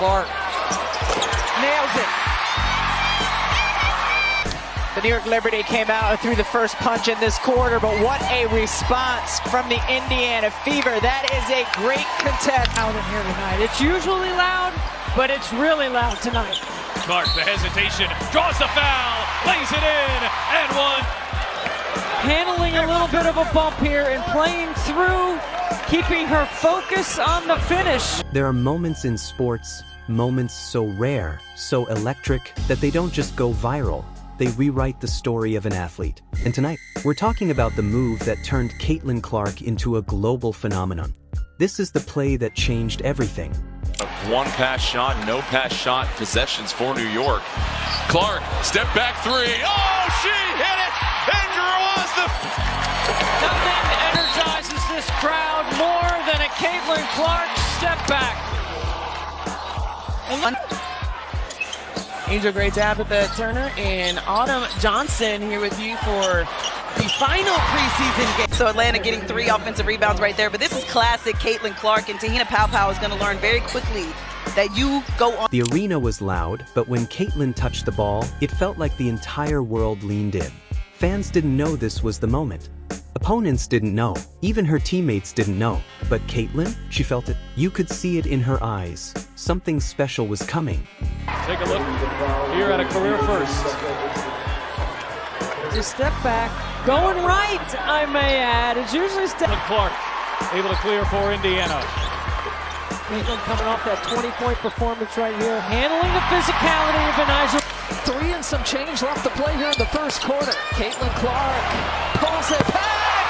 Clark. Nails it. The New York Liberty came out and threw the first punch in this quarter, but what a response from the Indiana Fever. That is a great contest out in here tonight. It's usually loud, but it's really loud tonight. Clark, the hesitation, draws the foul, lays it in, and one. Handling a little bit of a bump here and playing through, keeping her focus on the finish. There are moments in sports, moments so rare, so electric, that they don't just go viral. They rewrite the story of an athlete. And tonight, we're talking about the move that turned Caitlin Clark into a global phenomenon. This is the play that changed everything. One pass shot, no pass shot, possessions for New York. Clark, step back three. Oh, she hit it! And draws the... Nothing energizes this crowd more than a Caitlin Clark step back. Angel, great to have at the Turner, and Autumn Johnson here with you for the final preseason game. So Atlanta getting 3 offensive rebounds right there, but this is classic Caitlin Clark, and Tahina Paopao is going to learn very quickly that you go on. The arena was loud, but when Caitlin touched the ball, it felt like the entire world leaned in. Fans didn't know this was the moment. Opponents didn't know. Even her teammates didn't know. But Caitlin, she felt it. You could see it in her eyes. Something special was coming. Take a look here at a career first. Just step back, going right, I may add. It's usually step. Clark able to clear for Indiana. Caitlin coming off that 20-point performance right here, handling the physicality of Benizia. 3 and some change left to play here in the first quarter. Caitlin Clark pulls it back,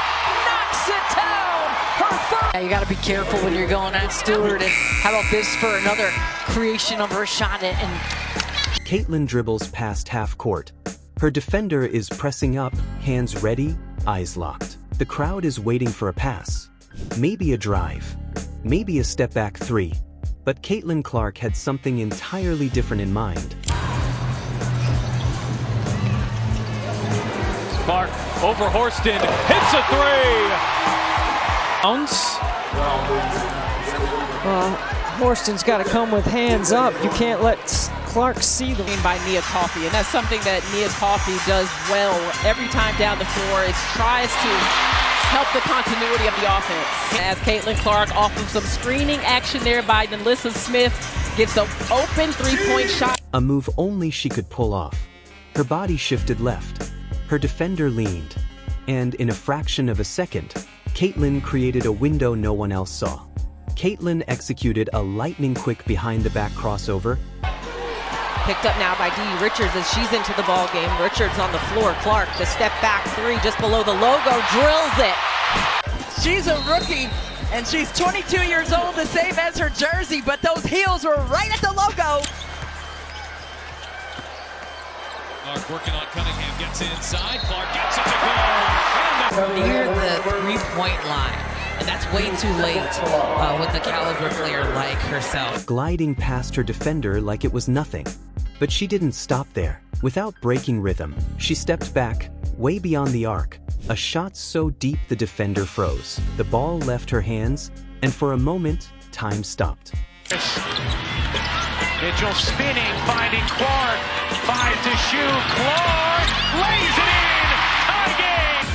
knocks it down. Her first. Yeah, you got to be careful when you're going at Stewart. And how about this for another creation of her shot? And Caitlin dribbles past half court. Her defender is pressing up, hands ready, eyes locked. The crowd is waiting for a pass. Maybe a drive. Maybe a step back 3. But Caitlin Clark had something entirely different in mind. Clark over Horston, hits a 3. Well, Horston's got to come with hands up. You can't let Clark see the by Nia Coffey, and that's something that Nia Coffey does well every time down the floor. It tries to help the continuity of the offense. As Caitlin Clark off of some screening action there by Melissa Smith gets the open 3-point shot. A move only she could pull off. Her body shifted left. Her defender leaned. And in a fraction of a second, Caitlin created a window no one else saw. Caitlin executed a lightning-quick behind-the-back crossover. Picked up now by Dee Richards as she's into the ball game. Richards on the floor. Clark, the step back 3 just below the logo, drills it. She's a rookie, and she's 22 years old, the same as her jersey, but those heels were right at the logo. Clark working on Cunningham, gets inside. Clark gets it to go. near the 3-point line. And that's way too late with a caliber player like herself. Gliding past her defender like it was nothing. But she didn't stop there. Without breaking rhythm, she stepped back, way beyond the arc. A shot so deep the defender froze. The ball left her hands, and for a moment, time stopped. Mitchell spinning, finding Clark. 5 to shoot. Clark lays it in. Tie game.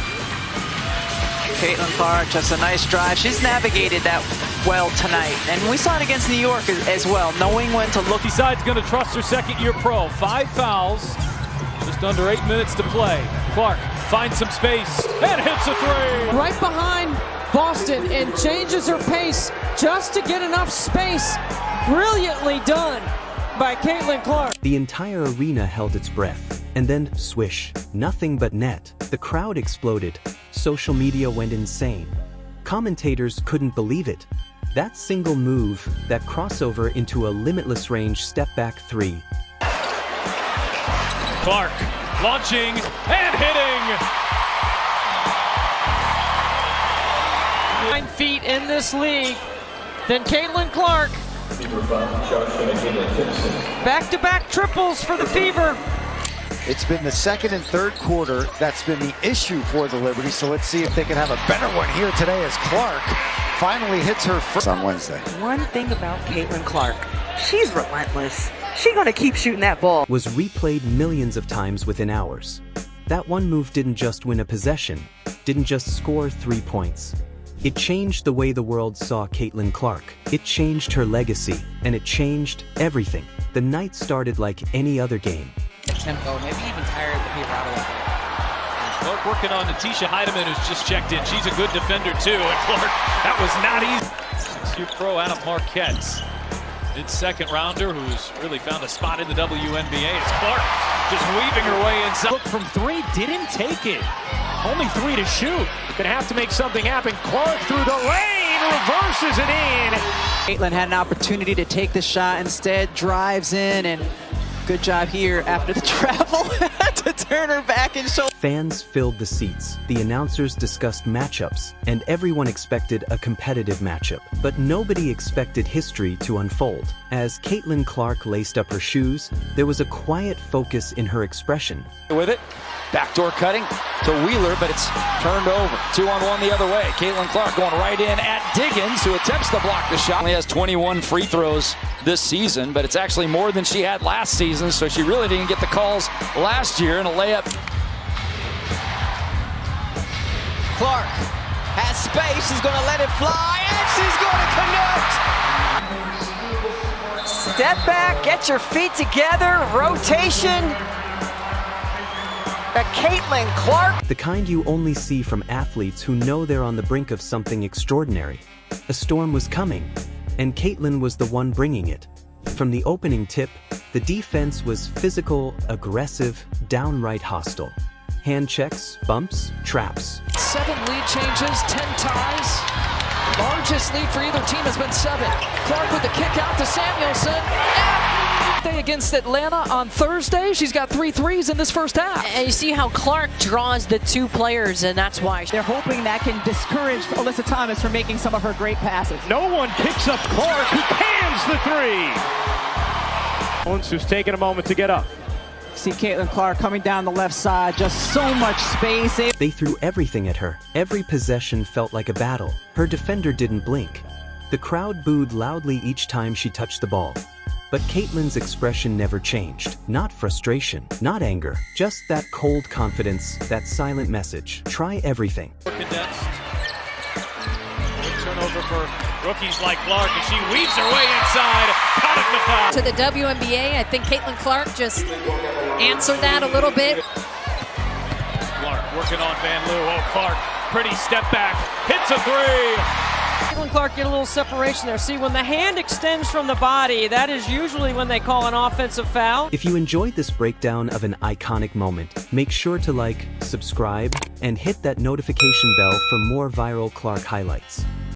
Caitlin Clark, just a nice drive. She's navigated that well tonight. And we saw it against New York as well, knowing when to look. Besides, going to trust her second-year pro. 5 fouls. Just under 8 minutes to play. Clark finds some space and hits a 3. Right behind Boston and changes her pace just to get enough space. Brilliantly done by Caitlin Clark. The entire arena held its breath. And then, swish, nothing but net. The crowd exploded. Social media went insane. Commentators couldn't believe it. That single move, that crossover into a limitless range step-back 3. Clark launching and hitting. 9 feet in this league. Then Caitlin Clark. Back-to-back triples for the Fever. It's been the second and third quarter that's been the issue for the Liberty, so let's see if they can have a better one here today as Clark finally hits her first on Wednesday. One thing about Caitlin Clark, She's relentless. She's gonna keep shooting that ball. Was replayed millions of times within hours. That one move didn't just win a possession, didn't just score 3 points. It changed the way the world saw Caitlin Clark. It changed her legacy, and it changed everything. The night started like any other game. Tempo, maybe even tired the paper out a little bit. Clark working on Natisha Heidemann, who's just checked in. She's a good defender, too. And Clark, that was not easy. 6U pro Adam Marquette, mid-second rounder, who's really found a spot in the WNBA. It's Clark just weaving her way inside. Look from three, didn't take it. Only 3 to shoot. Gonna have to make something happen. Clark through the lane, reverses it in. Caitlin had an opportunity to take the shot, instead drives in, and good job here after the travel to turn her back and show. Fans filled the seats, the announcers discussed matchups, and everyone expected a competitive matchup. But nobody expected history to unfold. As Caitlin Clark laced up her shoes, there was a quiet focus in her expression. With it, backdoor cutting to Wheeler, but it's turned over. 2-on-1 the other way. Caitlin Clark going right in at Diggins, who attempts to block the shot. Only has 21 free throws this season, but it's actually more than she had last season, so she really didn't get the calls last year in a layup. Clark has space. She's gonna let it fly, and she's gonna connect. Step back, get your feet together, rotation. Caitlin Clark. The kind you only see from athletes who know they're on the brink of something extraordinary. A storm was coming, and Caitlin was the one bringing it. From the opening tip, the defense was physical, aggressive, downright hostile. Hand checks, bumps, traps. 7 lead changes, 10 ties. Largest lead for either team has been 7. Clark with the kick out to Samuelson. Against Atlanta on Thursday. She's got 3 threes in this first half. And you see how Clark draws the 2 players, and that's why. They're hoping that can discourage Alyssa Thomas from making some of her great passes. No one picks up Clark, who cans the 3. Who's taking a moment to get up. See Caitlin Clark coming down the left side, just so much space. They threw everything at her. Every possession felt like a battle. Her defender didn't blink. The crowd booed loudly each time she touched the ball. But Caitlin's expression never changed. Not frustration, not anger, just that cold confidence, that silent message. Try everything. Condensed. Good turnover for rookies like Clark, and she weaves her way inside, cutting the foul. To the WNBA, I think Caitlin Clark just answered that a little bit. Clark working on Van Loo. Oh, Clark, pretty step back, hits a 3. Caitlin Clark get a little separation there. See, when the hand extends from the body, that is usually when they call an offensive foul. If you enjoyed this breakdown of an iconic moment, make sure to like, subscribe, and hit that notification bell for more viral Clark highlights.